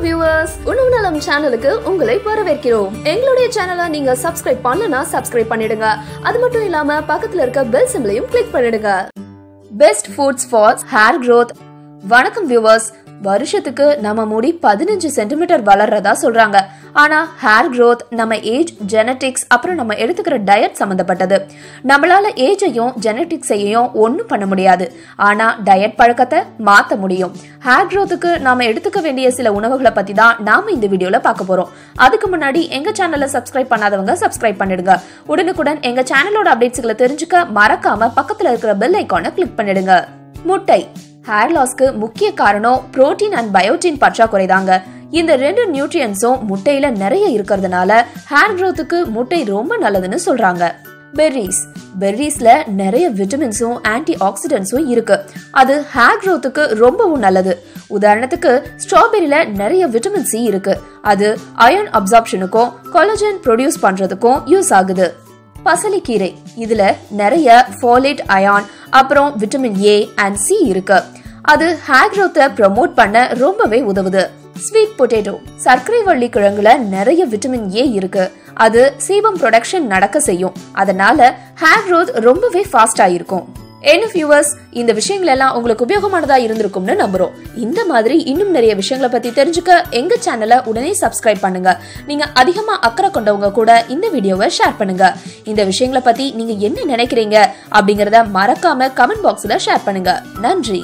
viewers, உணவு நலம் சேனலுக்கு உங்களை வரவேற்கிறோம். எங்களுடைய சேனலை நீங்க சப்ஸ்கிரைப் பண்ணலனா சப்ஸ்கிரைப் பண்ணிடுங்க. அது மட்டும் இல்லாம பக்கத்துல இருக்க பெல் சிம்பலையும் கிளிக் பண்ணிடுங்க. Best foods for hair growth. வணக்கம் viewers. வருஷத்துக்கு நம்ம முடி 15 சென்டிமீட்டர் வளர்றதா சொல்றாங்க. ஆனா ஹேர் growth நம்ம ஏஜ், ஜெனடிக்ஸ் அப்புறம் நம்ம எடுத்துக்கிற டயட் சம்பந்தப்பட்டது. நம்மளால ஏஜையும் ஜெனடிக்ஸையும் ஒன்னும் பண்ண முடியாது. ஆனா டயட் பழக்கத்தை மாத்த முடியும். ஹேர் growthக்கு நாம எடுத்துக்க வேண்டிய சில உணவுகளை பத்தி தான் நாம இந்த வீடியோல பார்க்க போறோம். அதுக்கு முன்னாடி எங்க சேனலை சப்ஸ்கிரைப் பண்ணாதவங்க சப்ஸ்கிரைப் பண்ணிடுங்க. உடனுக்குடன் எங்க சேனலோட அப்டேட்ஸ்களை தெரிஞ்சுக்க மறக்காம பக்கத்துல இருக்கிற பெல் ஐகானை கிளிக் பண்ணிடுங்க. முட்டை ஹேர் லாஸ்க்கு முக்கிய காரணம் புரோட்டீன் அண்ட் பயோட்டின் பற்றாக்குறை தாங்க. இந்த ரெண்டு நியூட்ரியன்ஸும் முட்டையில நிறைய இருக்கிறதுனால ஹேர் growthக்கு முட்டை ரொம்ப நல்லதுன்னு சொல்றாங்க. பெர்ரீஸ்ல நிறைய விட்டமின்ஸும் ஆன்டி ஆக்சிடென்ட்ஸும் இருக்கு. அது ஹேர் growthக்கு ரொம்பவும் நல்லது. உதாரணத்துக்கு ஸ்ட்ராபெரியில நிறைய விட்டமின் சி இருக்கு. அது அயர்ன் அப்சார்ப்ஷனுக்கும் கொலாஜன் ப்ரொடியூஸ் பண்றதுக்கும் யூஸ் ஆகுது. பசலிக்கீரை இதுல நிறைய ஃபோலேட், அயான் அப்புறம் விட்டமின் ஏ அண்ட் சி இருக்கு. அது ஹேர் growth ப்ரோமோட் பண்ண ரொம்பவே உதவுது. ஸ்வீட் பொட்டேட்டோ சர்க்கரை வள்ளி கிழங்குல நிறைய விட்டமின் ஏ இருக்கு. அது சீபம் ப்ரொடக்ஷன் நடக்க செய்யும். அதனால ஹேர் growth ரொம்பவே ஃபாஸ்டா இருக்கும். என்ன வியூவர்ஸ், இந்த விஷயங்கள் எல்லாம் உங்களுக்கு உபயோகமானதா இருந்திருக்கும்னு நம்புறோம். இந்த மாதிரி இன்னும் நிறைய விஷயங்களை பத்தி தெரிஞ்சுக்க எங்க சேனலை உடனே சப்ஸ்கிரைப் பண்ணுங்க. நீங்க அதிகமா அக்கறை கொண்டவங்க கூட இந்த வீடியோவை ஷேர் பண்ணுங்க. இந்த விஷயங்களை பத்தி நீங்க என்ன நினைக்கிறீங்க அப்படிங்கறத மறக்காம கமெண்ட் பாக்ஸ்ல ஷேர் பண்ணுங்க. நன்றி.